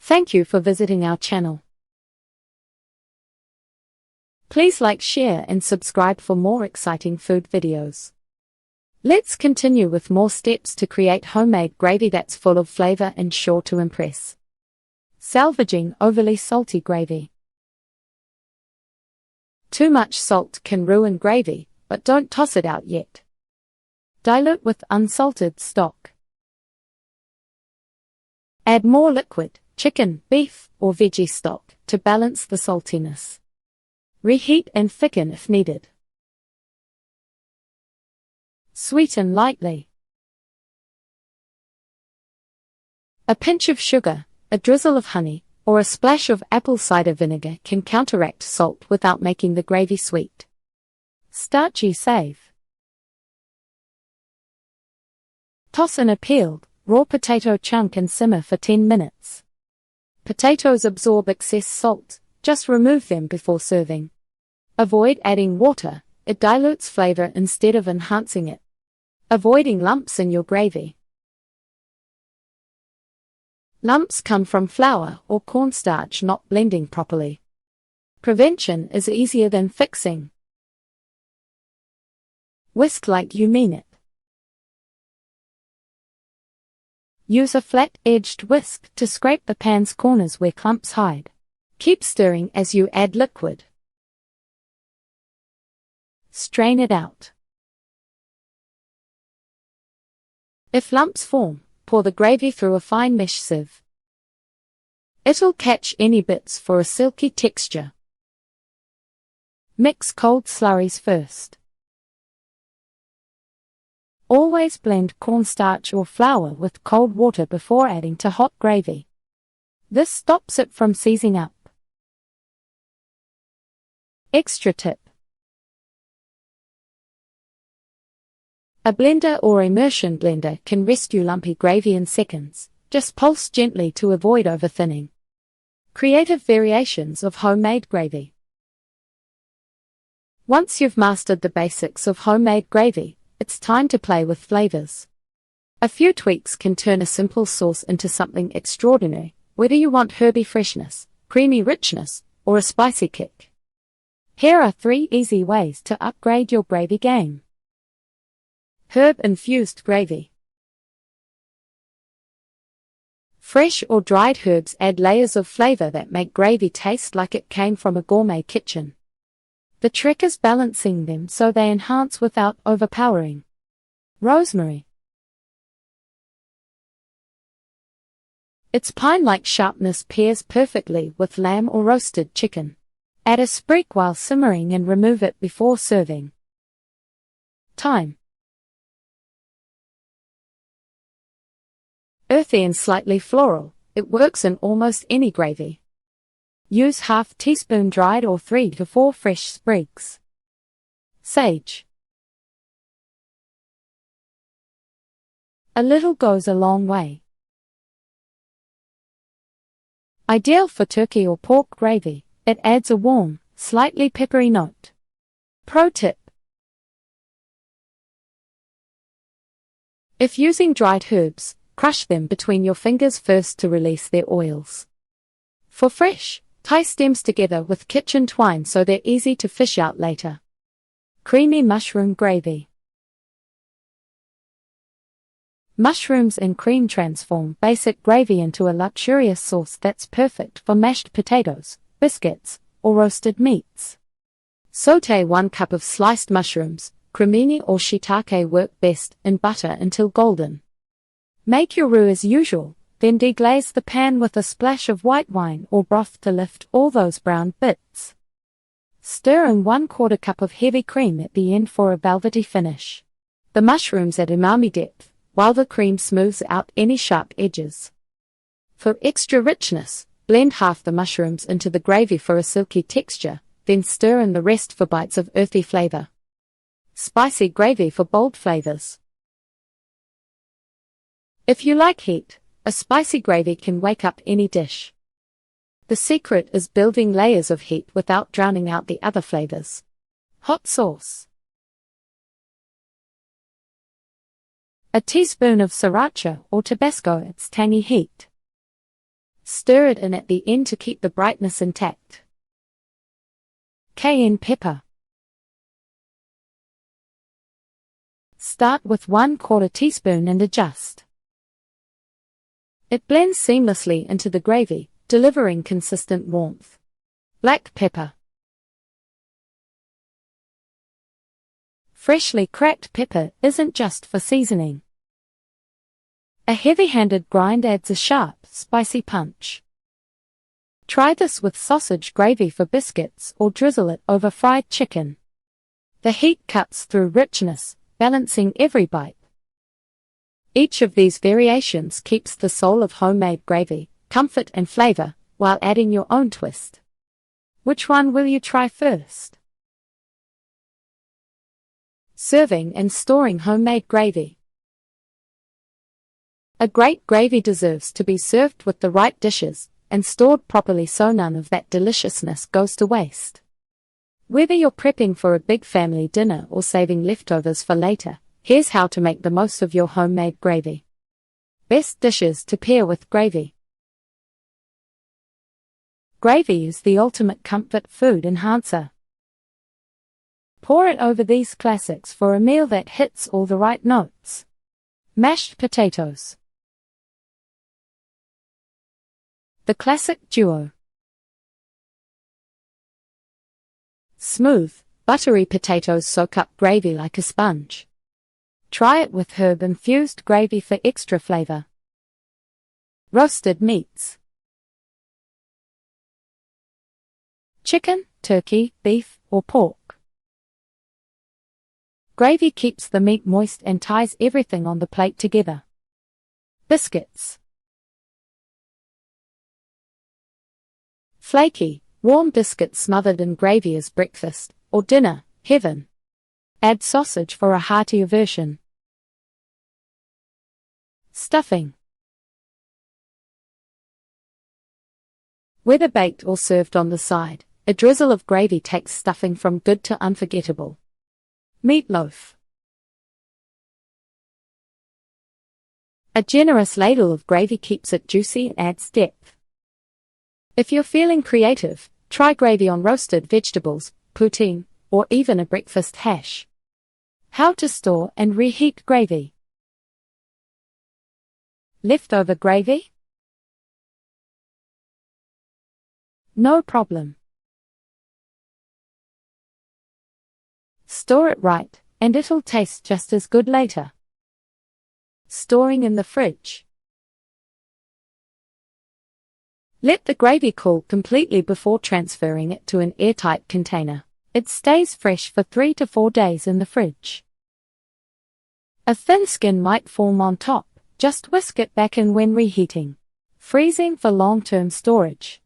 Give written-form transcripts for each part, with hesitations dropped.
Thank you for visiting our channel. Please like, share and subscribe for more exciting food videos. Let's continue with more steps to create homemade gravy that's full of flavor and sure to impress. Salvaging overly salty gravy. Too much salt can ruin gravy, but don't toss it out yet. Dilute with unsalted stock. Add more liquid, chicken, beef, or veggie stock to balance the saltiness. Reheat and thicken if needed. Sweeten lightly. A pinch of sugar, a drizzle of honey, or a splash of apple cider vinegar can counteract salt without making the gravy sweet. Starchy save. Toss in a peeled, raw potato chunk and simmer for 10 minutes. Potatoes absorb excess salt, just remove them before serving. Avoid adding water, it dilutes flavor instead of enhancing it. Avoiding lumps in your gravy. Lumps come from flour or cornstarch not blending properly. Prevention is easier than fixing. Whisk like you mean it. Use a flat-edged whisk to scrape the pan's corners where clumps hide. Keep stirring as you add liquid. Strain it out. If lumps form, pour the gravy through a fine mesh sieve. It'll catch any bits for a silky texture. Mix cold slurries first. Always blend cornstarch or flour with cold water before adding to hot gravy. This stops it from seizing up. Extra tip. A blender or immersion blender can rescue lumpy gravy in seconds. Just pulse gently to avoid overthinning. Creative variations of homemade gravy. Once you've mastered the basics of homemade gravy, it's time to play with flavors. A few tweaks can turn a simple sauce into something extraordinary, whether you want herby freshness, creamy richness, or a spicy kick. Here are 3 easy ways to upgrade your gravy game. Herb-infused gravy. Fresh or dried herbs add layers of flavor that make gravy taste like it came from a gourmet kitchen. The trick is balancing them so they enhance without overpowering. Rosemary. Its pine-like sharpness pairs perfectly with lamb or roasted chicken. Add a sprig while simmering and remove it before serving. Thyme. Earthy and slightly floral, it works in almost any gravy. Use ½ teaspoon dried or 3 to 4 fresh sprigs. Sage. A little goes a long way. Ideal for turkey or pork gravy, it adds a warm, slightly peppery note. Pro tip. If using dried herbs, crush them between your fingers first to release their oils. For fresh, tie stems together with kitchen twine so they're easy to fish out later. Creamy mushroom gravy. Mushrooms and cream transform basic gravy into a luxurious sauce that's perfect for mashed potatoes, biscuits, or roasted meats. Sauté 1 cup of sliced mushrooms, cremini or shiitake work best in butter until golden. Make your roux as usual, then deglaze the pan with a splash of white wine or broth to lift all those brown bits. Stir in 1/4 cup of heavy cream at the end for a velvety finish. The mushrooms add umami depth, while the cream smooths out any sharp edges. For extra richness, blend half the mushrooms into the gravy for a silky texture, then stir in the rest for bites of earthy flavor. Spicy gravy for bold flavors. If you like heat, a spicy gravy can wake up any dish. The secret is building layers of heat without drowning out the other flavors. Hot sauce. A teaspoon of sriracha or Tabasco adds tangy heat. Stir it in at the end to keep the brightness intact. Cayenne pepper. Start with 1/4 teaspoon and adjust. It blends seamlessly into the gravy, delivering consistent warmth. Black pepper. Freshly cracked pepper isn't just for seasoning. A heavy-handed grind adds a sharp, spicy punch. Try this with sausage gravy for biscuits or drizzle it over fried chicken. The heat cuts through richness, balancing every bite. Each of these variations keeps the soul of homemade gravy, comfort and flavor, while adding your own twist. Which one will you try first? Serving and storing homemade gravy. A great gravy deserves to be served with the right dishes and stored properly so none of that deliciousness goes to waste. Whether you're prepping for a big family dinner or saving leftovers for later, here's how to make the most of your homemade gravy. Best dishes to pair with gravy. Gravy is the ultimate comfort food enhancer. Pour it over these classics for a meal that hits all the right notes. Mashed potatoes. The classic duo. Smooth, buttery potatoes soak up gravy like a sponge. Try it with herb-infused gravy for extra flavor. Roasted meats. Chicken, turkey, beef, or pork. Gravy keeps the meat moist and ties everything on the plate together. Biscuits. Flaky, warm biscuits smothered in gravy is breakfast, or dinner, heaven. Add sausage for a heartier version. Stuffing. Whether baked or served on the side, a drizzle of gravy takes stuffing from good to unforgettable. Meatloaf. A generous ladle of gravy keeps it juicy and adds depth. If you're feeling creative, try gravy on roasted vegetables, poutine, or even a breakfast hash. How to store and reheat gravy. Leftover gravy? No problem. Store it right, and it'll taste just as good later. Storing in the fridge. Let the gravy cool completely before transferring it to an airtight container. It stays fresh for 3 to 4 days in the fridge. A thin skin might form on top, just whisk it back in when reheating. Freezing for long-term storage.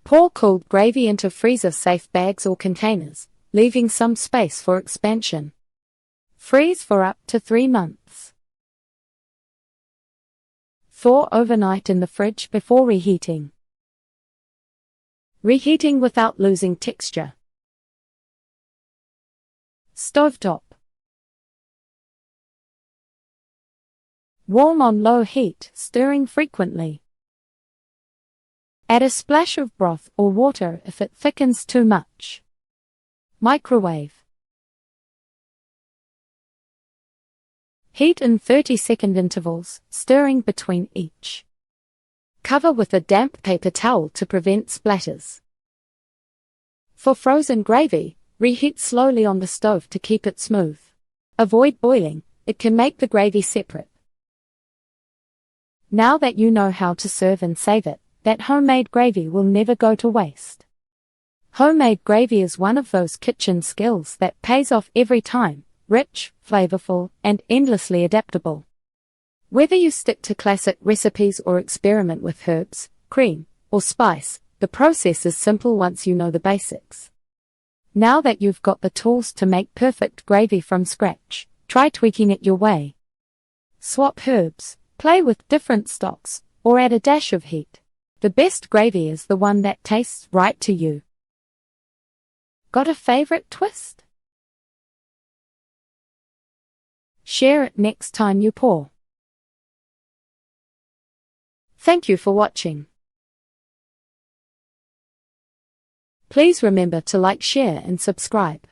Pour cooled gravy into freezer-safe bags or containers, leaving some space for expansion. Freeze for up to 3 months. Thaw overnight in the fridge before reheating. Reheating without losing texture. Stovetop. Warm on low heat, stirring frequently. Add a splash of broth or water if it thickens too much. Microwave. Heat in 30-second intervals, stirring between each. Cover with a damp paper towel to prevent splatters. For frozen gravy, reheat slowly on the stove to keep it smooth. Avoid boiling, it can make the gravy separate. Now that you know how to serve and save it, that homemade gravy will never go to waste. Homemade gravy is one of those kitchen skills that pays off every time. Rich, flavorful, and endlessly adaptable. Whether you stick to classic recipes or experiment with herbs, cream, or spice, the process is simple once you know the basics. Now that you've got the tools to make perfect gravy from scratch, try tweaking it your way. Swap herbs, play with different stocks, or add a dash of heat. The best gravy is the one that tastes right to you. Got a favorite twist? Share it next time you pour. Thank you for watching. Please remember to like, share and subscribe.